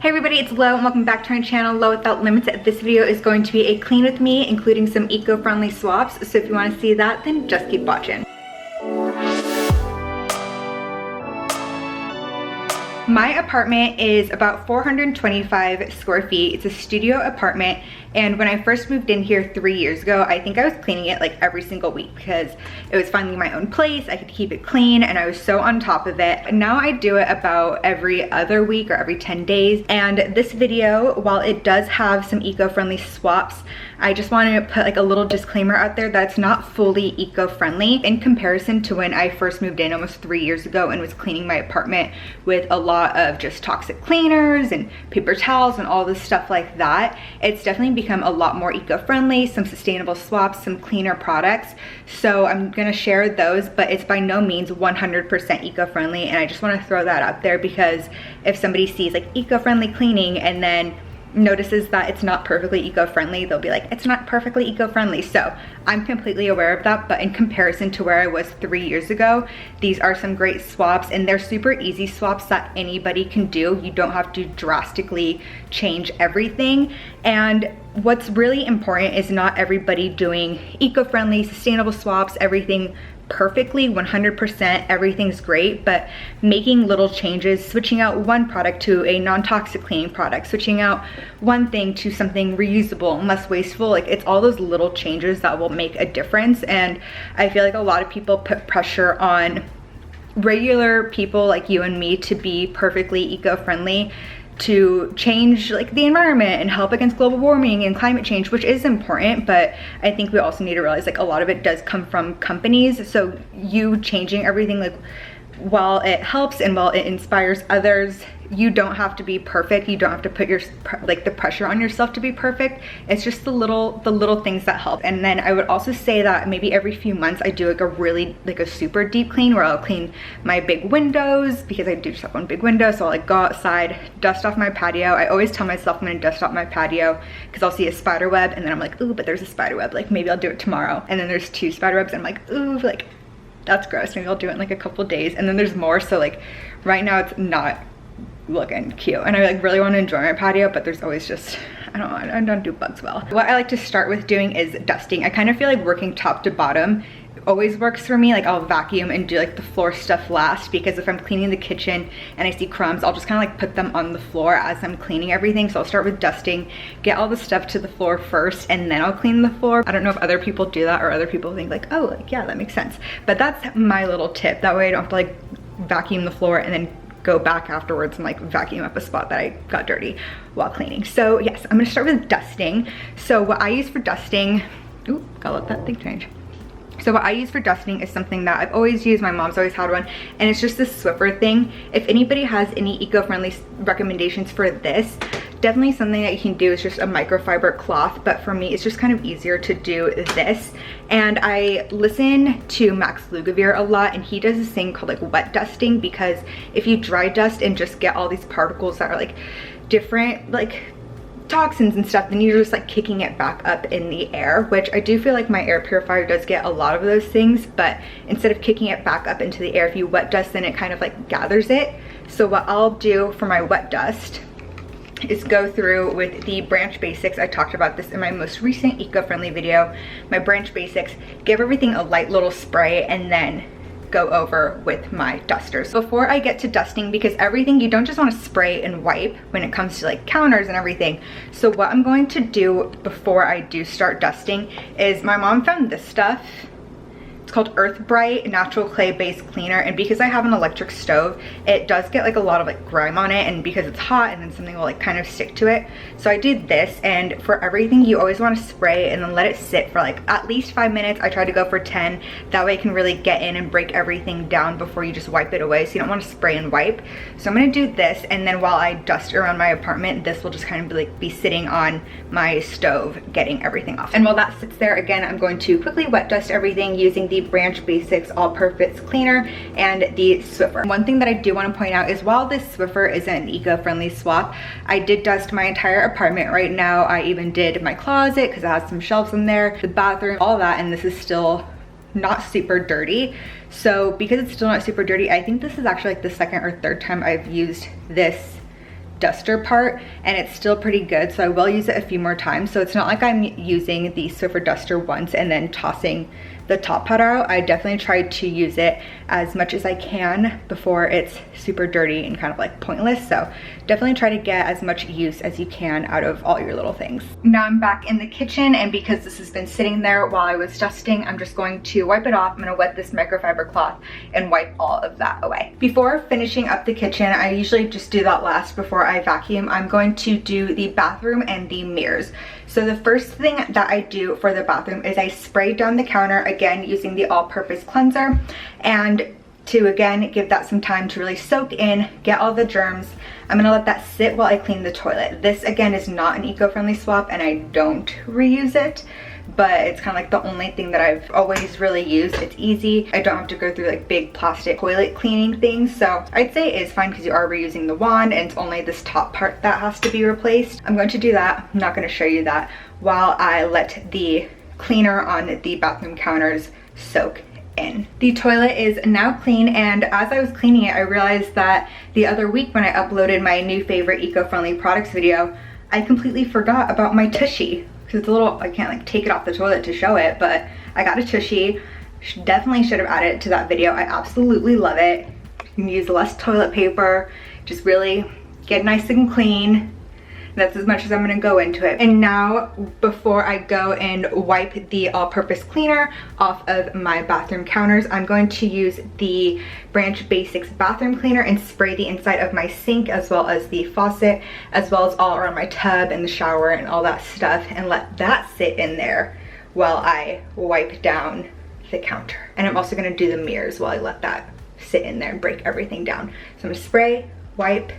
Hey everybody, it's Lo and welcome back to my channel, Lo Without Limits. This video is going to be a clean with me, including some eco-friendly swaps. So if you want to see that, then just keep watching. My apartment is about 425 square feet. It's a studio apartment, and when I first moved in here 3 years ago, I think I was cleaning it like every single week because it was finally my own place. I could keep it clean and I was so on top of it. And now I do it about every other week or every 10 days. And this video, while it does have some eco-friendly swaps, I just wanted to put like a little disclaimer out there that it's not fully eco-friendly in comparison to when I first moved in almost 3 years ago and was cleaning my apartment with a lot of just toxic cleaners and paper towels and all this stuff like that. It's definitely become a lot more eco-friendly, some sustainable swaps, some cleaner products. So I'm gonna share those, but it's by no means 100% eco-friendly, and I just wanna throw that out there because if somebody sees like eco-friendly cleaning and then notices that it's not perfectly eco-friendly, they'll be like, it's not perfectly eco-friendly. So I'm completely aware of that, but in comparison to where I was 3 years ago, these are some great swaps, and they're super easy swaps that anybody can do. You don't have to drastically change everything. And what's really important is not everybody doing eco-friendly, sustainable swaps, everything perfectly 100%, everything's great, but making little changes, switching out one product to a non-toxic cleaning product, switching out one thing to something reusable and less wasteful, like it's all those little changes that will make a difference. And I feel like a lot of people put pressure on regular people like you and me to be perfectly eco-friendly, to change like the environment and help against global warming and climate change, which is important, but I think we also need to realize like a lot of it does come from companies. So you changing everything, like while it helps and while it inspires others, you don't have to be perfect. You don't have to put your like the pressure on yourself to be perfect. It's just the little things that help. And then I would also say that maybe every few months I do like a super deep clean where I'll clean my big windows, because I do just have one big window. So I'll like go outside, dust off my patio. I always tell myself I'm gonna dust off my patio because I'll see a spider web and then I'm like, ooh, but there's a spider web, like maybe I'll do it tomorrow. And then there's 2 spider webs and I'm like, ooh, like that's gross, maybe I'll do it in like a couple days. And then there's more. So like right now it's not looking cute, and I like really want to enjoy my patio, but there's always just, I don't do bugs well. What I like to start with doing is dusting. I kind of feel like working top to bottom always works for me. Like I'll vacuum and do like the floor stuff last, because if I'm cleaning the kitchen and I see crumbs, I'll just kind of like put them on the floor as I'm cleaning everything. So I'll start with dusting, get all the stuff to the floor first, and then I'll clean the floor. I don't know if other people do that or other people think like, oh, like yeah, that makes sense. But that's my little tip. That way I don't have to like vacuum the floor and then go back afterwards and like vacuum up a spot that I got dirty while cleaning. So yes, I'm gonna start with dusting. So what I use for dusting, ooh, gotta let that thing change. So what I use for dusting is something that I've always used, my mom's always had one, and it's just this Swiffer thing. If anybody has any eco-friendly recommendations for this, definitely something that you can do is just a microfiber cloth, but for me it's just kind of easier to do this. And I listen to Max Lugavere a lot, and he does this thing called like wet dusting, because if you dry dust and just get all these particles that are like different like toxins and stuff, then you're just like kicking it back up in the air, which I do feel like my air purifier does get a lot of those things, but instead of kicking it back up into the air, if you wet dust, then it kind of like gathers it. So what I'll do for my wet dust is go through with the Branch Basics. I talked about this in my most recent eco-friendly video. My Branch Basics, give everything a light little spray, and then go over with my dusters. Before I get to dusting, because everything, you don't just want to spray and wipe when it comes to like counters and everything. So what I'm going to do before I do start dusting is, my mom found this stuff. It's called Brite natural clay based cleaner, and because I have an electric stove, it does get like a lot of like grime on it, and because it's hot, and then something will like kind of stick to it. So I did this, and for everything you always want to spray and then let it sit for like at least 5 minutes. I try to go for 10, that way it can really get in and break everything down before you just wipe it away. So you don't want to spray and wipe. So I'm gonna do this, and then while I dust around my apartment, this will just kind of be sitting on my stove getting everything off. And while that sits there, again, I'm going to quickly wet dust everything using the Branch Basics all-purpose cleaner and the Swiffer. One thing that I do want to point out is, while this Swiffer isn't an eco-friendly swap, I did dust my entire apartment right now. I even did my closet because it has some shelves in there, the bathroom, all that, and this is still not super dirty. So because it's still not super dirty, I think this is actually like the second or third time I've used this duster part, and it's still pretty good, so I will use it a few more times. So it's not like I'm using the Swiffer duster once and then tossing the top part out. I definitely try to use it as much as I can before it's super dirty and kind of like pointless. So definitely try to get as much use as you can out of all your little things. Now I'm back in the kitchen, and because this has been sitting there while I was dusting, I'm just going to wipe it off. I'm gonna wet this microfiber cloth and wipe all of that away. Before finishing up the kitchen, I usually just do that last before I vacuum. I'm going to do the bathroom and the mirrors. So the first thing that I do for the bathroom is I spray down the counter, again using the all-purpose cleanser, and to again give that some time to really soak in, get all the germs. I'm gonna let that sit while I clean the toilet. This again is not an eco-friendly swap, and I don't reuse it, but it's kind of like the only thing that I've always really used. It's easy. I don't have to go through like big plastic toilet cleaning things, so I'd say it is fine because you are reusing the wand and it's only this top part that has to be replaced. I'm going to do that. I'm not going to show you that while I let the cleaner on the bathroom counters soak in. The toilet is now clean, and as I was cleaning it, I realized that the other week when I uploaded my new favorite eco-friendly products video, I completely forgot about my Tushy. Because it's a little, I can't like take it off the toilet to show it, but I got a Tushy. Definitely should have added it to that video. I absolutely love it. You can use less toilet paper, just really get nice and clean. That's as much as I'm gonna go into it. And now, before I go and wipe the all-purpose cleaner off of my bathroom counters, I'm going to use the Branch Basics bathroom cleaner and spray the inside of my sink as well as the faucet, as well as all around my tub and the shower and all that stuff, and let that sit in there while I wipe down the counter. And I'm also gonna do the mirrors while I let that sit in there and break everything down. So I'm gonna spray, wipe,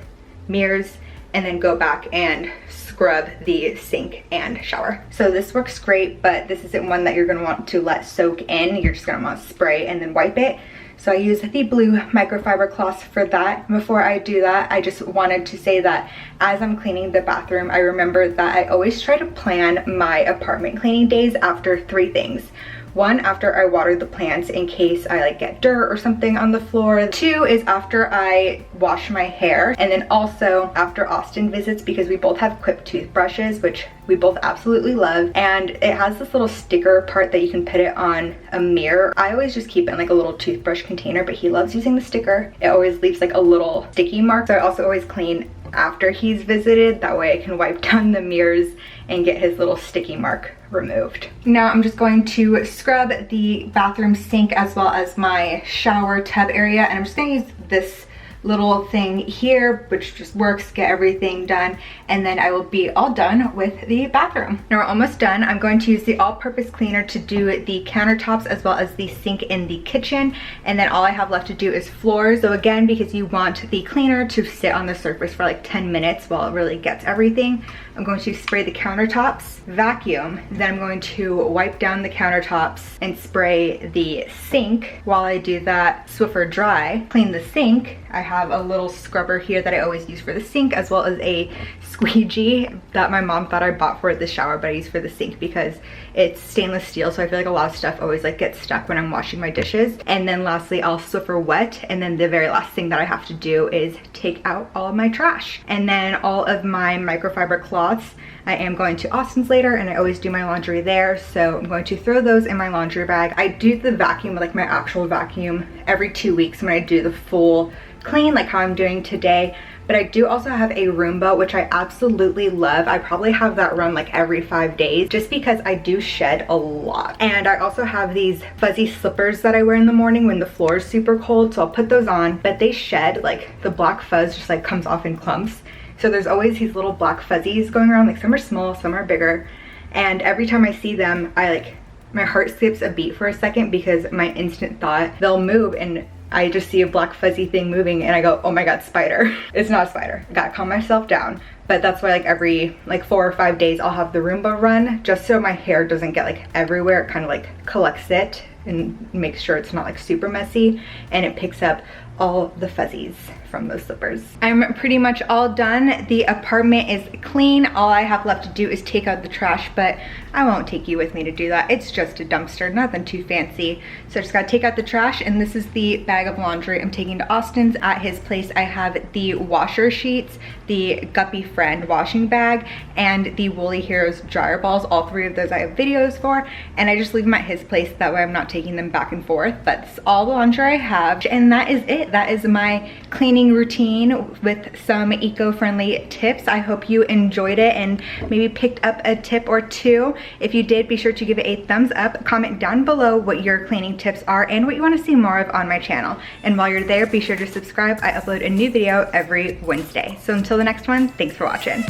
mirrors, and then go back and scrub the sink and shower. So this works great, but this isn't one that you're gonna want to let soak in. You're just gonna want to spray and then wipe it. So I use the blue microfiber cloths for that. Before I do that, I just wanted to say that as I'm cleaning the bathroom, I remember that I always try to plan my apartment cleaning days after 3 things. 1, after I water the plants in case I like get dirt or something on the floor. 2 is after I wash my hair, and then also after Austin visits, because we both have Quip toothbrushes, which we both absolutely love, and it has this little sticker part that you can put it on a mirror. I always just keep it in like a little toothbrush container, but he loves using the sticker. It always leaves like a little sticky mark, so I also always clean after he's visited. That way I can wipe down the mirrors and get his little sticky mark removed. Now I'm just going to scrub the bathroom sink as well as my shower tub area, and I'm just gonna use this little thing here, which just works, get everything done, and then I will be all done with the bathroom. Now we're almost done. I'm going to use the all-purpose cleaner to do the countertops as well as the sink in the kitchen, and then all I have left to do is floors. So again, because you want the cleaner to sit on the surface for like 10 minutes while it really gets everything, I'm going to spray the countertops, vacuum, then I'm going to wipe down the countertops and spray the sink. While I do that, Swiffer dry, clean the sink. I have a little scrubber here that I always use for the sink, as well as a squeegee that my mom thought I bought for the shower, but I use for the sink because it's stainless steel, so I feel like a lot of stuff always like gets stuck when I'm washing my dishes. And then lastly, I'll Swiffer wet, and then the very last thing that I have to do is take out all of my trash. And then all of my microfiber cloths, I am going to Austin's later, and I always do my laundry there, so I'm going to throw those in my laundry bag. I do the vacuum, like my actual vacuum, every 2 weeks when I do the full clean, like how I'm doing today. But I do also have a Roomba, which I absolutely love. I probably have that run like every 5 days just because I do shed a lot. And I also have these fuzzy slippers that I wear in the morning when the floor is super cold, so I'll put those on, but they shed, like the black fuzz just like comes off in clumps. So there's always these little black fuzzies going around, like some are small, some are bigger. And every time I see them, my heart skips a beat for a second because my instant thought, they'll move and I just see a black fuzzy thing moving and I go, oh my god, spider. It's not a spider. I gotta calm myself down. But that's why like every 4 or 5 days I'll have the Roomba run, just so my hair doesn't get like everywhere. It kind of like collects it and makes sure it's not like super messy, and it picks up all the fuzzies from those slippers. I'm pretty much all done. The apartment is clean. All I have left to do is take out the trash, but I won't take you with me to do that. It's just a dumpster, nothing too fancy. So I just gotta take out the trash, and this is the bag of laundry I'm taking to Austin's. At his place I have the washer sheets the Guppy Friend washing bag, and the Woolly Heroes dryer balls. All three of those I have videos for, and I just leave them at his place. That way I'm not taking them back and forth. But that's all the laundry I have, and that is it. That is my cleaning routine with some eco-friendly tips. I hope you enjoyed it and maybe picked up a tip or two. If you did, be sure to give it a thumbs up. Comment down below what your cleaning tips are and what you want to see more of on my channel. And while you're there, be sure to subscribe. I upload a new video every Wednesday. So until the next one, thanks for watching.